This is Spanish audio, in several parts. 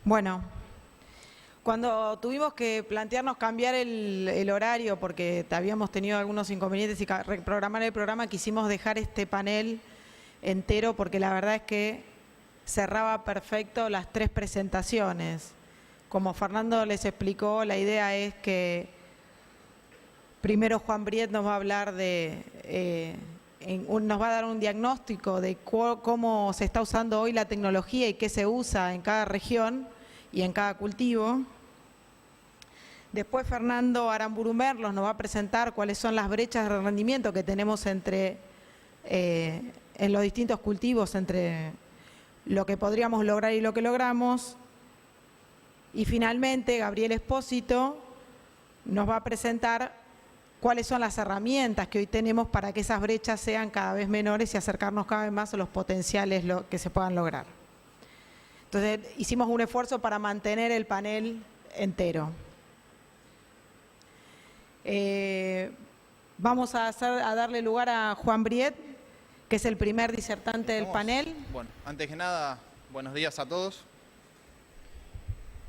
Bueno, cuando tuvimos que plantearnos cambiar el horario porque habíamos tenido algunos inconvenientes y reprogramar el programa, quisimos dejar este panel entero porque la verdad es que cerraba perfecto las tres presentaciones. Como Fernando les explicó, la idea es que primero Juan Briet nos va a hablar nos va a dar un diagnóstico de cómo se está usando hoy la tecnología y qué se usa en cada región y en cada cultivo. Después Fernando Aramburú-Merlos nos va a presentar cuáles son las brechas de rendimiento que tenemos en los distintos cultivos, entre lo que podríamos lograr y lo que logramos. Y finalmente Gabriel Espósito nos va a presentar cuáles son las herramientas que hoy tenemos para que esas brechas sean cada vez menores y acercarnos cada vez más a los potenciales que se puedan lograr. Entonces hicimos un esfuerzo para mantener el panel entero. Vamos a darle lugar a Juan Briet, que es el primer disertante del panel. Bueno, antes que nada, buenos días a todos.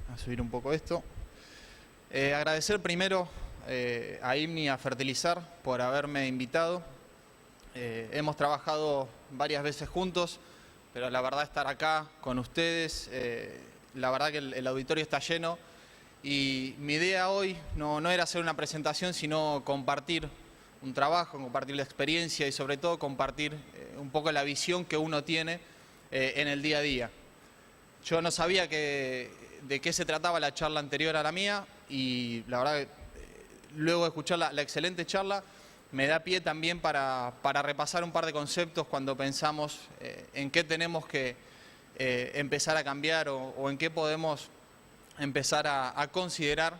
Voy a subir un poco esto. Agradecer primero a IMNI, a Fertilizar, por haberme invitado. Hemos trabajado varias veces juntos, pero la verdad estar acá con ustedes, la verdad que el auditorio está lleno. Y mi idea hoy no era hacer una presentación, sino compartir un trabajo, compartir la experiencia y sobre todo compartir un poco la visión que uno tiene en el día a día. Yo no sabía de qué se trataba la charla anterior a la mía y la verdad que luego de escuchar la excelente charla me da pie también para repasar un par de conceptos cuando pensamos en qué tenemos que empezar a cambiar o en qué podemos empezar a considerar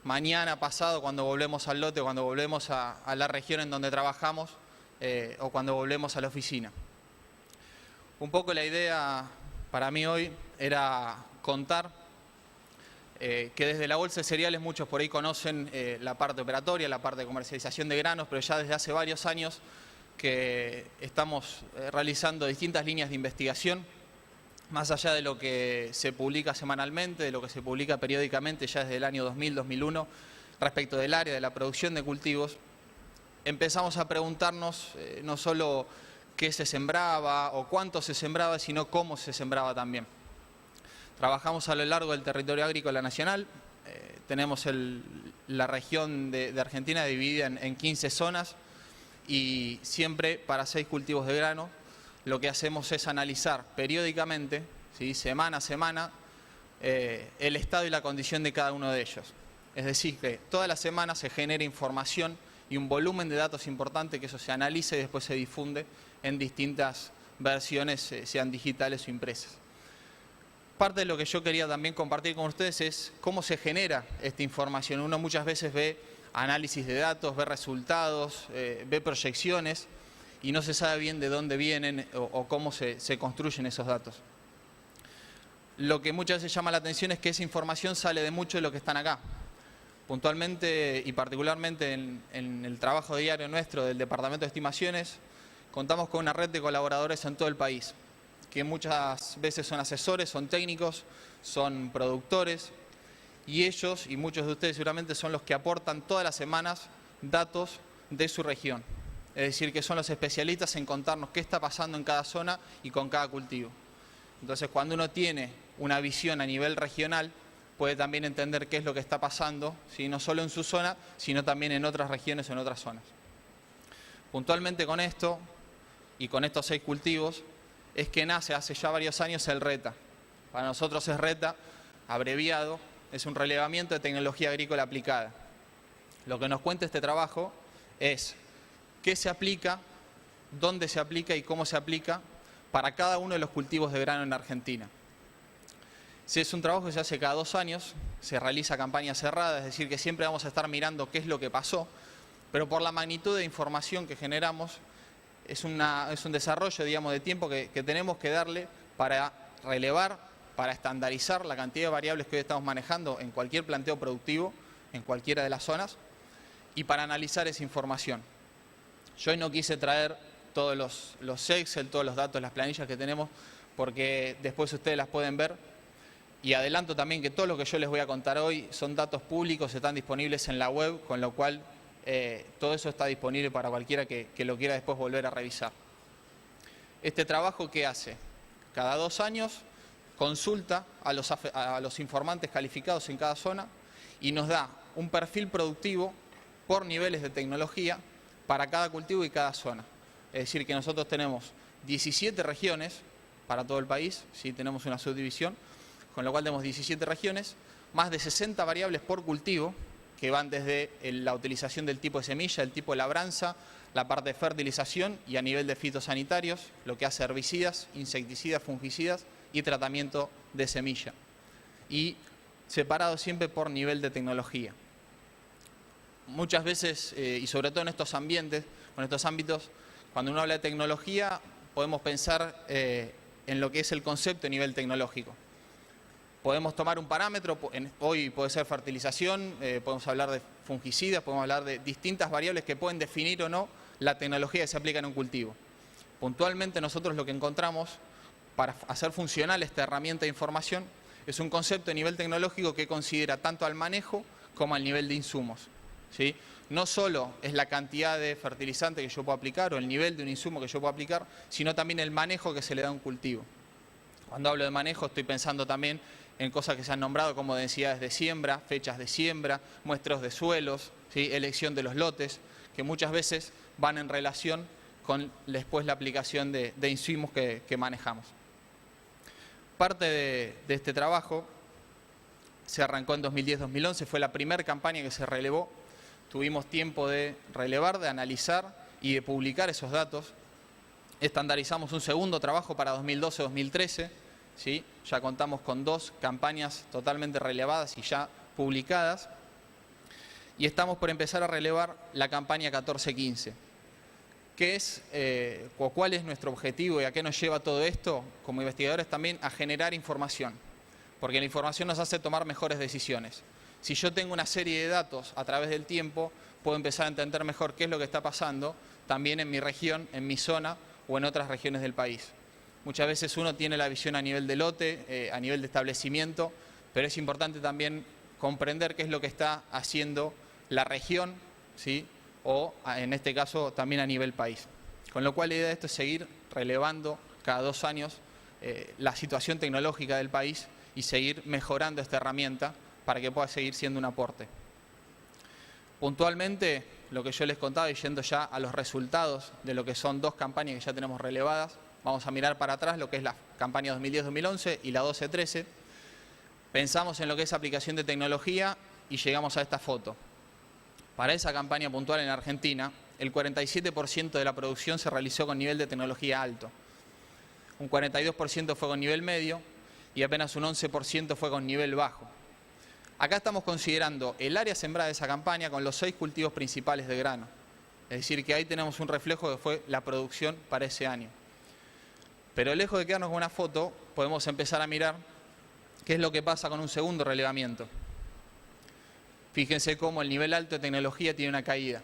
mañana, pasado, cuando volvemos al lote, cuando volvemos a la región en donde trabajamos o cuando volvemos a la oficina. Un poco la idea para mí hoy era contar que desde la bolsa de cereales muchos por ahí conocen la parte operatoria, la parte de comercialización de granos, pero ya desde hace varios años que estamos realizando distintas líneas de investigación, más allá de lo que se publica semanalmente, de lo que se publica periódicamente ya desde el año 2000-2001, respecto del área de la producción de cultivos, empezamos a preguntarnos no solo qué se sembraba o cuánto se sembraba, sino cómo se sembraba también. Trabajamos a lo largo del territorio agrícola nacional, tenemos la región de Argentina dividida en 15 zonas y siempre para 6 cultivos de grano. Lo que hacemos es analizar periódicamente, ¿sí?, semana a semana, el estado y la condición de cada uno de ellos. Es decir, que todas las semanas se genera información y un volumen de datos importante que eso se analiza y después se difunde en distintas versiones, sean digitales o impresas. Parte de lo que yo quería también compartir con ustedes es cómo se genera esta información. Uno muchas veces ve análisis de datos, ve resultados, ve proyecciones, y no se sabe bien de dónde vienen o cómo se construyen esos datos. Lo que muchas veces llama la atención es que esa información sale de mucho de lo que están acá. Puntualmente y particularmente en el trabajo diario nuestro del Departamento de Estimaciones, contamos con una red de colaboradores en todo el país, que muchas veces son asesores, son técnicos, son productores, y ellos, y muchos de ustedes seguramente, son los que aportan todas las semanas datos de su región. Es decir, que son los especialistas en contarnos qué está pasando en cada zona y con cada cultivo. Entonces, cuando uno tiene una visión a nivel regional, puede también entender qué es lo que está pasando, ¿sí?, no solo en su zona, sino también en otras regiones o en otras zonas. Puntualmente con esto, y con estos 6 cultivos, es que nace hace ya varios años el RETA. Para nosotros es RETA, abreviado, es un relevamiento de tecnología agrícola aplicada. Lo que nos cuenta este trabajo es qué se aplica, dónde se aplica y cómo se aplica para cada uno de los cultivos de grano en Argentina. Si es un trabajo que se hace cada 2 años, se realiza campaña cerrada, es decir, que siempre vamos a estar mirando qué es lo que pasó, pero por la magnitud de información que generamos, es un desarrollo, digamos, de tiempo que tenemos que darle para relevar, para estandarizar la cantidad de variables que hoy estamos manejando en cualquier planteo productivo, en cualquiera de las zonas, y para analizar esa información. Yo hoy no quise traer todos los Excel, todos los datos, las planillas que tenemos, porque después ustedes las pueden ver, Y adelanto también que todo lo que yo les voy a contar hoy son datos públicos, están disponibles en la web, con lo cual todo eso está disponible para cualquiera que lo quiera después volver a revisar. Este trabajo, ¿qué hace? Cada 2 años consulta a los informantes calificados en cada zona y nos da un perfil productivo por niveles de tecnología para cada cultivo y cada zona. Es decir, que nosotros tenemos 17 regiones para todo el país, ¿sí? Tenemos una subdivisión, con lo cual tenemos 17 regiones, más de 60 variables por cultivo, que van desde la utilización del tipo de semilla, el tipo de labranza, la parte de fertilización y a nivel de fitosanitarios, lo que hace herbicidas, insecticidas, fungicidas y tratamiento de semilla. Y separado siempre por nivel de tecnología. Muchas veces, y sobre todo en estos ambientes, en estos ámbitos, cuando uno habla de tecnología, podemos pensar en lo que es el concepto de nivel tecnológico. Podemos tomar un parámetro, hoy puede ser fertilización, podemos hablar de fungicidas, podemos hablar de distintas variables que pueden definir o no la tecnología que se aplica en un cultivo. Puntualmente nosotros lo que encontramos para hacer funcional esta herramienta de información es un concepto de nivel tecnológico que considera tanto al manejo como al nivel de insumos, ¿sí? No solo es la cantidad de fertilizante que yo puedo aplicar o el nivel de un insumo que yo puedo aplicar, sino también el manejo que se le da a un cultivo. Cuando hablo de manejo estoy pensando también en cosas que se han nombrado como densidades de siembra, fechas de siembra, muestreos de suelos, ¿sí? Elección de los lotes, que muchas veces van en relación con después la aplicación de insumos que manejamos. Parte de este trabajo se arrancó en 2010-2011, fue la primera campaña que se relevó. Tuvimos tiempo de relevar, de analizar y de publicar esos datos. Estandarizamos un segundo trabajo para 2012-2013, ¿sí? Ya contamos con 2 campañas totalmente relevadas y ya publicadas. Y estamos por empezar a relevar la campaña 14-15. ¿Qué es, o cuál es nuestro objetivo y a qué nos lleva todo esto? Como investigadores también a generar información, porque la información nos hace tomar mejores decisiones. Si yo tengo una serie de datos a través del tiempo, puedo empezar a entender mejor qué es lo que está pasando también en mi región, en mi zona o en otras regiones del país. Muchas veces uno tiene la visión a nivel de lote, a nivel de establecimiento, pero es importante también comprender qué es lo que está haciendo la región, ¿sí? O en este caso también a nivel país. Con lo cual la idea de esto es seguir relevando cada 2 años la situación tecnológica del país y seguir mejorando esta herramienta para que pueda seguir siendo un aporte. Puntualmente, lo que yo les contaba y yendo ya a los resultados de lo que son 2 campañas que ya tenemos relevadas, vamos a mirar para atrás lo que es la campaña 2010-2011 y la 12-13. Pensamos en lo que es aplicación de tecnología y llegamos a esta foto. Para esa campaña puntual en Argentina, el 47% de la producción se realizó con nivel de tecnología alto. Un 42% fue con nivel medio y apenas un 11% fue con nivel bajo. Acá estamos considerando el área sembrada de esa campaña con los 6 cultivos principales de grano. Es decir, que ahí tenemos un reflejo que fue la producción para ese año. Pero lejos de quedarnos con una foto, podemos empezar a mirar qué es lo que pasa con un segundo relevamiento. Fíjense cómo el nivel alto de tecnología tiene una caída.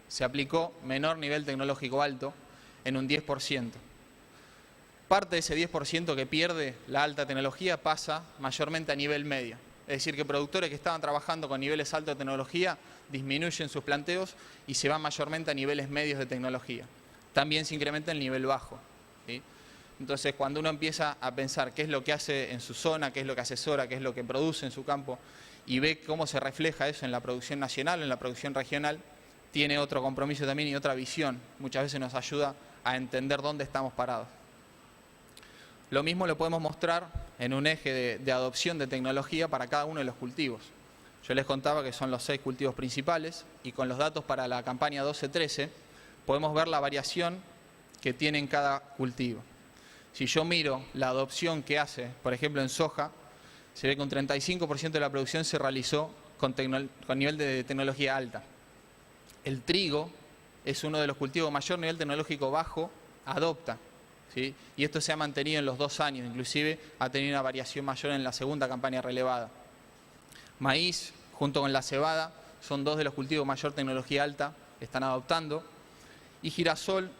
Se aplicó menor nivel tecnológico alto en un 10%. Parte de ese 10% que pierde la alta tecnología pasa mayormente a nivel medio. Es decir, que productores que estaban trabajando con niveles altos de tecnología disminuyen sus planteos y se van mayormente a niveles medios de tecnología. También se incrementa el nivel bajo, ¿sí? Entonces, cuando uno empieza a pensar qué es lo que hace en su zona, qué es lo que asesora, qué es lo que produce en su campo, y ve cómo se refleja eso en la producción nacional, en la producción regional, tiene otro compromiso también y otra visión. Muchas veces nos ayuda a entender dónde estamos parados. Lo mismo lo podemos mostrar en un eje de adopción de tecnología para cada uno de los cultivos. Yo les contaba que son los 6 cultivos principales y con los datos para la campaña 12-13 podemos ver la variación que tiene en cada cultivo. Si yo miro la adopción que hace, por ejemplo en soja, se ve que un 35% de la producción se realizó con nivel de tecnología alta. El trigo es uno de los cultivos mayor nivel tecnológico bajo, adopta, ¿sí? Y esto se ha mantenido en los 2 años, inclusive ha tenido una variación mayor en la segunda campaña relevada. Maíz, junto con la cebada, son 2 de los cultivos mayor tecnología alta, están adoptando. Y girasol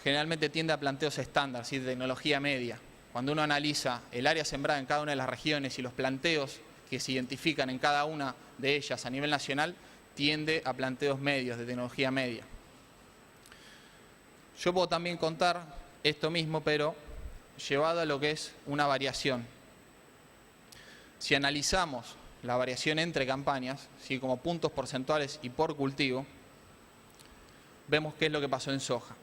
generalmente tiende a planteos estándar, ¿sí? De tecnología media. cuando uno analiza el área sembrada en cada una de las regiones y los planteos que se identifican en cada una de ellas a nivel nacional, tiende a planteos medios, de tecnología media. Yo puedo también contar esto mismo, pero llevado a lo que es una variación. Si analizamos la variación entre campañas, ¿sí?, como puntos porcentuales y por cultivo, vemos qué es lo que pasó en soja.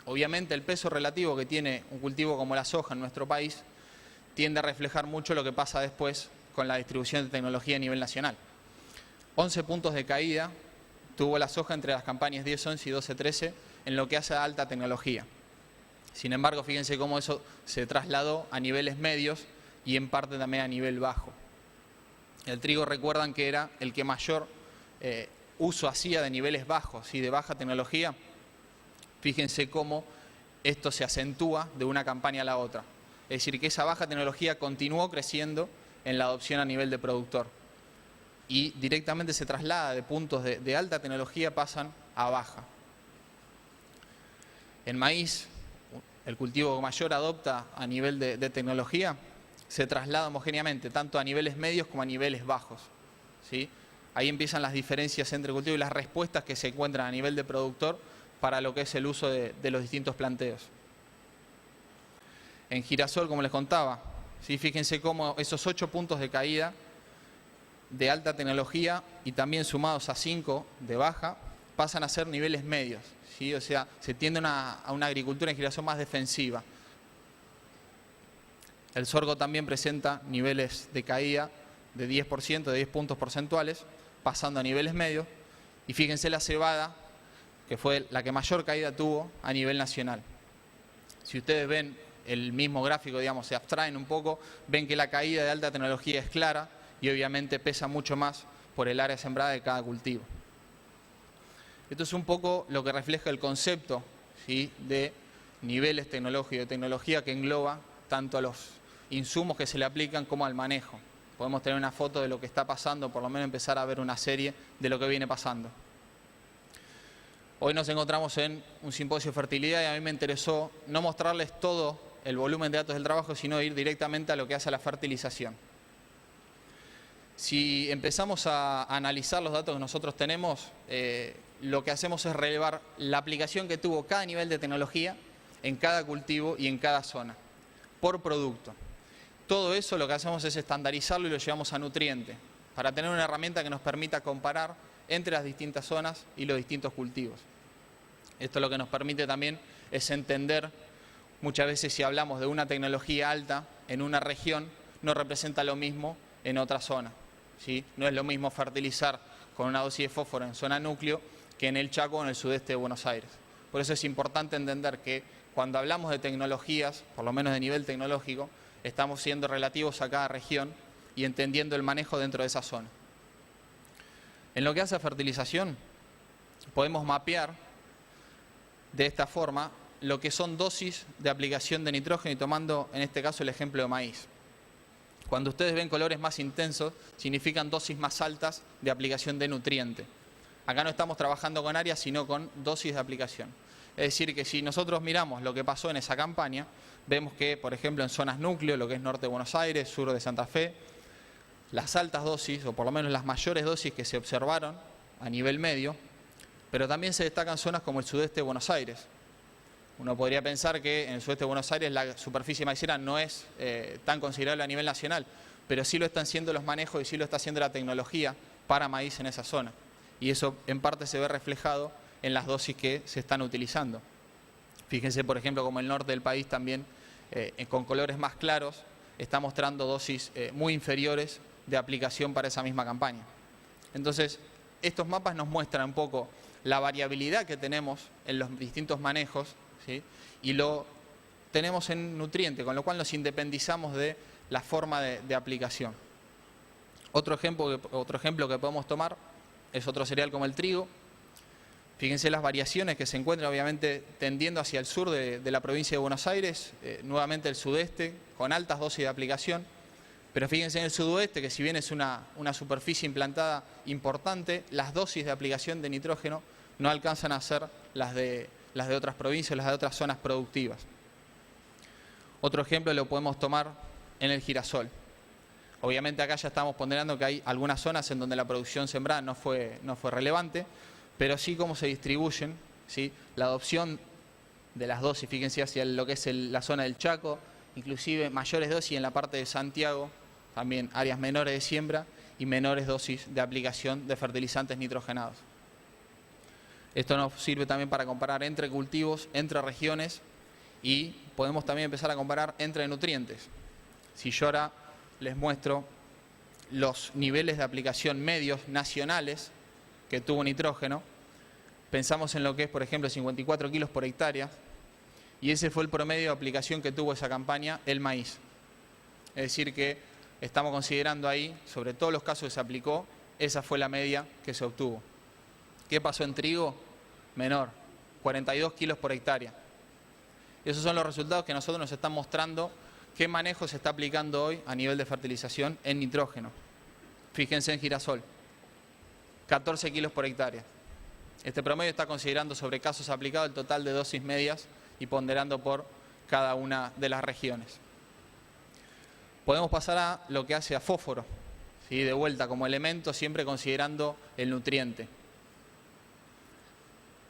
Obviamente el peso relativo que tiene un cultivo como la soja en nuestro país tiende a reflejar mucho lo que pasa después con la distribución de tecnología a nivel nacional. 11 puntos de caída tuvo la soja entre las campañas 10-11 y 12-13 en lo que hace a alta tecnología. Sin embargo, fíjense cómo eso se trasladó a niveles medios y en parte también a nivel bajo. El trigo, recuerdan que era el que mayor uso hacía de niveles bajos, ¿sí?, de baja tecnología. Fíjense cómo esto se acentúa de una campaña a la otra. Es decir, que esa baja tecnología continuó creciendo en la adopción a nivel de productor. Y directamente se traslada de puntos de alta tecnología, pasan a baja. En maíz, el cultivo que mayor adopta a nivel de tecnología, se traslada homogéneamente, tanto a niveles medios como a niveles bajos, ¿sí? Ahí empiezan las diferencias entre cultivo y las respuestas que se encuentran a nivel de productor para lo que es el uso de los distintos planteos. En girasol, como les contaba, ¿sí?, fíjense cómo esos 8 puntos de caída de alta tecnología y también sumados a 5 de baja, pasan a ser niveles medios, ¿sí? O sea, se tiende a una agricultura en girasol más defensiva. El sorgo también presenta niveles de caída de 10%, de 10 puntos porcentuales, pasando a niveles medios. Y fíjense la cebada, que fue la que mayor caída tuvo a nivel nacional. Si ustedes ven el mismo gráfico, digamos, se abstraen un poco, ven que la caída de alta tecnología es clara y obviamente pesa mucho más por el área sembrada de cada cultivo. Esto es un poco lo que refleja el concepto, ¿sí?, de niveles tecnológicos, de tecnología que engloba tanto a los insumos que se le aplican como al manejo. Podemos tener una foto de lo que está pasando, por lo menos empezar a ver una serie de lo que viene pasando. Hoy nos encontramos en un simposio de fertilidad y a mí me interesó no mostrarles todo el volumen de datos del trabajo, sino ir directamente a lo que hace a la fertilización. Si empezamos a analizar los datos que nosotros tenemos, lo que hacemos es relevar la aplicación que tuvo cada nivel de tecnología en cada cultivo y en cada zona, por producto. Todo eso lo que hacemos es estandarizarlo y lo llevamos a nutriente, para tener una herramienta que nos permita comparar entre las distintas zonas y los distintos cultivos. Esto lo que nos permite también es entender, muchas veces si hablamos de una tecnología alta en una región, no representa lo mismo en otra zona, ¿sí? No es lo mismo fertilizar con una dosis de fósforo en zona núcleo que en el Chaco o en el sudeste de Buenos Aires. Por eso es importante entender que cuando hablamos de tecnologías, por lo menos de nivel tecnológico, estamos siendo relativos a cada región y entendiendo el manejo dentro de esa zona. En lo que hace a fertilización, podemos mapear de esta forma lo que son dosis de aplicación de nitrógeno y tomando en este caso el ejemplo de maíz. Cuando ustedes ven colores más intensos, significan dosis más altas de aplicación de nutriente. Acá no estamos trabajando con áreas, sino con dosis de aplicación. Es decir, que si nosotros miramos lo que pasó en esa campaña, vemos que, por ejemplo, en zonas núcleo, lo que es norte de Buenos Aires, sur de Santa Fe, las altas dosis, o por lo menos las mayores dosis que se observaron a nivel medio, pero también se destacan zonas como el sudeste de Buenos Aires. Uno podría pensar que en el sudeste de Buenos Aires la superficie maicera no es tan considerable a nivel nacional, pero sí lo están siendo los manejos y sí lo está haciendo la tecnología para maíz en esa zona. Y eso en parte se ve reflejado en las dosis que se están utilizando. Fíjense, por ejemplo, como el norte del país también, con colores más claros, está mostrando dosis muy inferiores de aplicación para esa misma campaña. Entonces, estos mapas nos muestran un poco la variabilidad que tenemos en los distintos manejos, ¿sí?, y lo tenemos en nutriente, con lo cual nos independizamos de la forma de aplicación. Otro ejemplo que podemos tomar es otro cereal como el trigo. Fíjense las variaciones que se encuentran, obviamente, tendiendo hacia el sur de la provincia de Buenos Aires, nuevamente el sudeste, con altas dosis de aplicación. Pero fíjense en el sudoeste, que si bien es una superficie implantada importante, las dosis de aplicación de nitrógeno no alcanzan a ser las de otras provincias, las de otras zonas productivas. Otro ejemplo lo podemos tomar en el girasol. Obviamente acá ya estamos ponderando que hay algunas zonas en donde la producción sembrada no fue relevante, pero sí cómo se distribuyen, ¿sí? La adopción de las dosis, fíjense hacia lo que es la zona del Chaco, inclusive mayores dosis en la parte de Santiago, también áreas menores de siembra y menores dosis de aplicación de fertilizantes nitrogenados. Esto nos sirve también para comparar entre cultivos, entre regiones, y podemos también empezar a comparar entre nutrientes. Si yo ahora les muestro los niveles de aplicación medios nacionales que tuvo nitrógeno, pensamos en lo que es, por ejemplo, 54 kilos por hectárea, y ese fue el promedio de aplicación que tuvo esa campaña, el maíz. Es decir que estamos considerando ahí, sobre todos los casos que se aplicó, esa fue la media que se obtuvo. ¿Qué pasó en trigo? Menor, 42 kilos por hectárea. Esos son los resultados que nosotros nos están mostrando qué manejo se está aplicando hoy a nivel de fertilización en nitrógeno. Fíjense en girasol, 14 kilos por hectárea. Este promedio está considerando sobre casos aplicados el total de dosis medias y ponderando por cada una de las regiones. Podemos pasar a lo que hace a fósforo, ¿sí? De vuelta como elemento, siempre considerando el nutriente.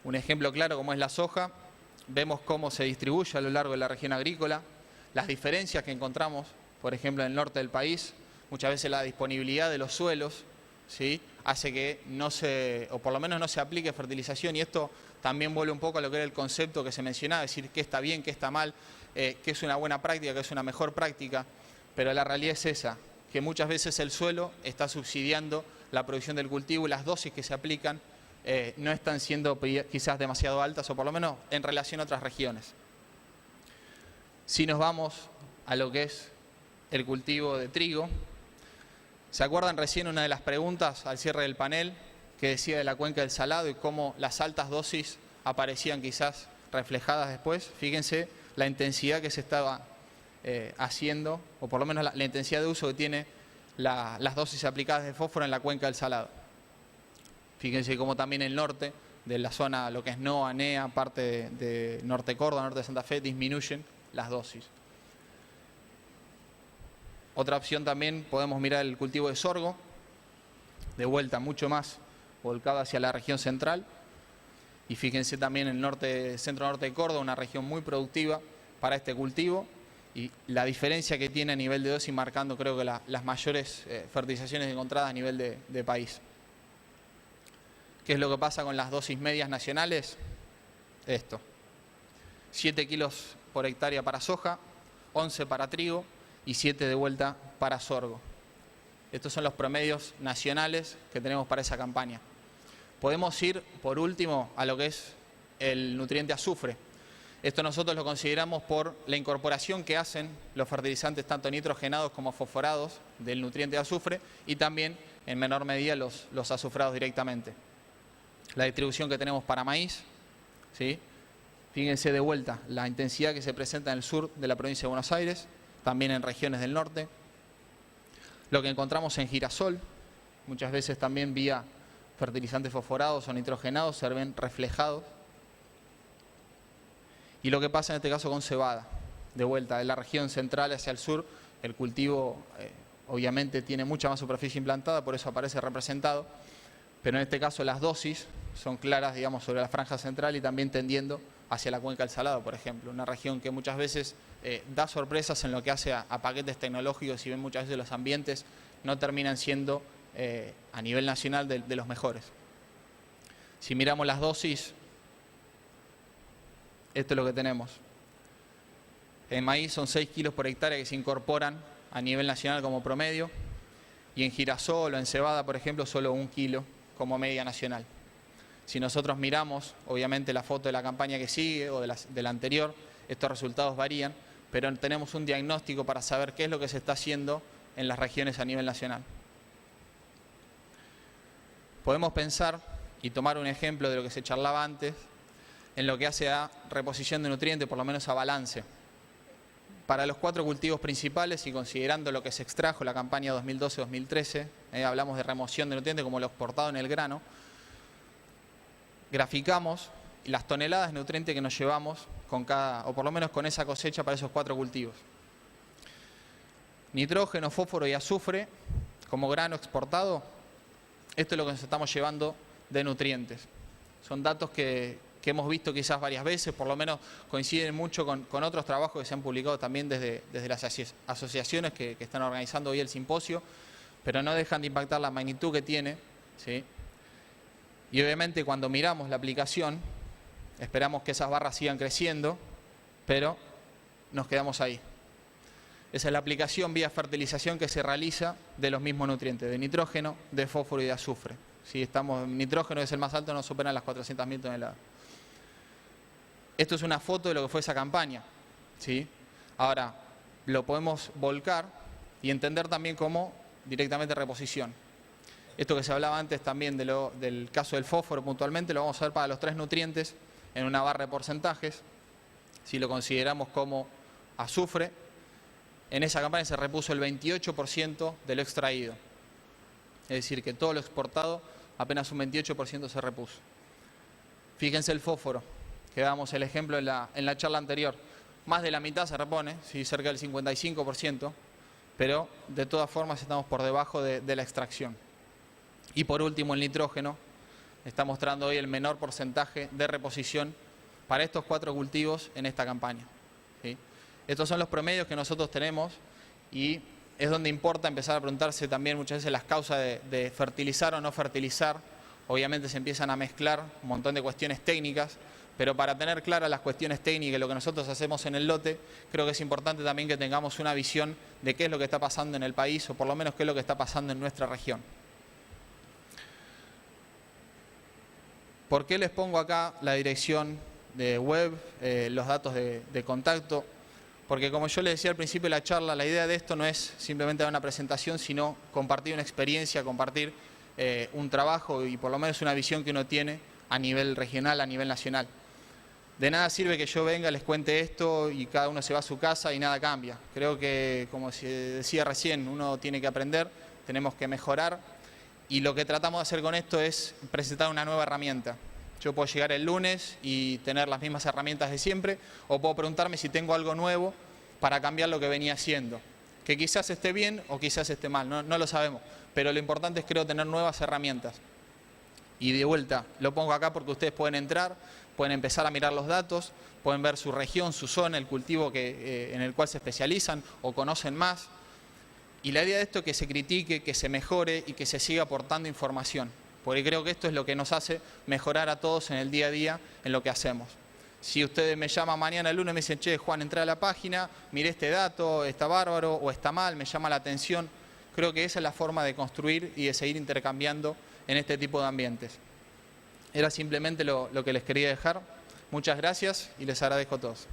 Un ejemplo claro como es la soja, vemos cómo se distribuye a lo largo de la región agrícola, las diferencias que encontramos, por ejemplo, en el norte del país, muchas veces la disponibilidad de los suelos, ¿sí? Hace que no se, o por lo menos no se aplique fertilización, y esto también vuelve un poco a lo que era el concepto que se mencionaba, es decir, qué está bien, qué está mal, qué es una buena práctica, qué es una mejor práctica, pero la realidad es esa, que muchas veces el suelo está subsidiando la producción del cultivo y las dosis que se aplican no están siendo quizás demasiado altas, o por lo menos en relación a otras regiones. Si nos vamos a lo que es el cultivo de trigo, ¿se acuerdan recién una de las preguntas al cierre del panel que decía de la cuenca del Salado y cómo las altas dosis aparecían quizás reflejadas después? Fíjense la intensidad que se estaba haciendo, o por lo menos la intensidad de uso que tiene las dosis aplicadas de fósforo en la cuenca del Salado. Fíjense cómo también el norte de la zona, lo que es NOA, NEA, parte de Norte Córdoba, Norte de Santa Fe, disminuyen las dosis. Otra opción también, podemos mirar el cultivo de sorgo, de vuelta mucho más volcado hacia la región central. Y fíjense también el norte, centro-norte de Córdoba, una región muy productiva para este cultivo. Y la diferencia que tiene a nivel de dosis, marcando creo que las mayores fertilizaciones encontradas a nivel de país. ¿Qué es lo que pasa con las dosis medias nacionales? Esto. 7 kilos por hectárea para soja, 11 para trigo y 7 de vuelta para sorgo. Estos son los promedios nacionales que tenemos para esa campaña. Podemos ir, por último, a lo que es el nutriente azufre. Esto nosotros lo consideramos por la incorporación que hacen los fertilizantes tanto nitrogenados como fosforados del nutriente azufre, y también en menor medida los azufrados directamente. La distribución que tenemos para maíz, ¿sí? Fíjense de vuelta la intensidad que se presenta en el sur de la provincia de Buenos Aires, también en regiones del norte. Lo que encontramos en girasol, muchas veces también vía fertilizantes fosforados o nitrogenados se ven reflejados. Y lo que pasa en este caso con cebada, de vuelta de la región central hacia el sur, el cultivo obviamente tiene mucha más superficie implantada, por eso aparece representado, pero en este caso las dosis son claras, digamos, sobre la franja central y también tendiendo hacia la cuenca del Salado, por ejemplo, una región que muchas veces da sorpresas en lo que hace a paquetes tecnológicos, y ven muchas veces los ambientes no terminan siendo a nivel nacional de los mejores. Si miramos las dosis, esto es lo que tenemos. En maíz son 6 kilos por hectárea que se incorporan a nivel nacional como promedio, y en girasol o en cebada, por ejemplo, solo 1 kilo como media nacional. Si nosotros miramos, obviamente, la foto de la campaña que sigue o de la anterior, estos resultados varían, pero tenemos un diagnóstico para saber qué es lo que se está haciendo en las regiones a nivel nacional. Podemos pensar y tomar un ejemplo de lo que se charlaba antes, en lo que hace a reposición de nutrientes, por lo menos a balance. Para los 4 cultivos principales, y considerando lo que se extrajo en la campaña 2012-2013, hablamos de remoción de nutrientes como lo exportado en el grano, graficamos y las toneladas de nutrientes que nos llevamos con cada, o por lo menos con esa cosecha para esos 4 cultivos. Nitrógeno, fósforo y azufre como grano exportado, esto es lo que nos estamos llevando de nutrientes. Son datos que hemos visto quizás varias veces, por lo menos coinciden mucho con otros trabajos que se han publicado también desde las asociaciones que están organizando hoy el simposio, pero no dejan de impactar la magnitud que tiene, ¿sí? Y obviamente cuando miramos la aplicación, esperamos que esas barras sigan creciendo, pero nos quedamos ahí. Esa es la aplicación vía fertilización que se realiza de los mismos nutrientes, de nitrógeno, de fósforo y de azufre. Si nitrógeno es el más alto, no superan las 400.000 toneladas. Esto es una foto de lo que fue esa campaña, ¿sí? Ahora, lo podemos volcar y entender también como directamente reposición. Esto que se hablaba antes también del caso del fósforo puntualmente, lo vamos a ver para los 3 nutrientes en una barra de porcentajes. Si lo consideramos como azufre, en esa campaña se repuso el 28% de lo extraído. Es decir, que todo lo exportado, apenas un 28% se repuso. Fíjense el fósforo, que damos el ejemplo en la charla anterior. Más de la mitad se repone, sí, cerca del 55%, pero de todas formas estamos por debajo de la extracción. Y por último, el nitrógeno está mostrando hoy el menor porcentaje de reposición para estos 4 cultivos en esta campaña, ¿sí? Estos son los promedios que nosotros tenemos y es donde importa empezar a preguntarse también muchas veces las causas de fertilizar o no fertilizar. Obviamente se empiezan a mezclar un montón de cuestiones técnicas, pero para tener claras las cuestiones técnicas y lo que nosotros hacemos en el lote, creo que es importante también que tengamos una visión de qué es lo que está pasando en el país o por lo menos qué es lo que está pasando en nuestra región. ¿Por qué les pongo acá la dirección de web, los datos de contacto? Porque como yo les decía al principio de la charla, la idea de esto no es simplemente dar una presentación, sino compartir una experiencia, compartir un trabajo y por lo menos una visión que uno tiene a nivel regional, a nivel nacional. De nada sirve que yo venga, les cuente esto y cada uno se va a su casa y nada cambia. Creo que, como se decía recién, uno tiene que aprender, tenemos que mejorar y lo que tratamos de hacer con esto es presentar una nueva herramienta. Yo puedo llegar el lunes y tener las mismas herramientas de siempre, o puedo preguntarme si tengo algo nuevo para cambiar lo que venía haciendo. Que quizás esté bien o quizás esté mal, no lo sabemos. Pero lo importante es, creo, tener nuevas herramientas. Y de vuelta, lo pongo acá porque ustedes pueden entrar, pueden empezar a mirar los datos, pueden ver su región, su zona, el cultivo en el cual se especializan o conocen más. Y la idea de esto es que se critique, que se mejore y que se siga aportando información. Porque creo que esto es lo que nos hace mejorar a todos en el día a día en lo que hacemos. Si ustedes me llaman mañana el lunes y me dicen, che, Juan, entré a la página, miré este dato, está bárbaro o está mal, me llama la atención, creo que esa es la forma de construir y de seguir intercambiando en este tipo de ambientes. Era simplemente lo que les quería dejar. Muchas gracias y les agradezco a todos.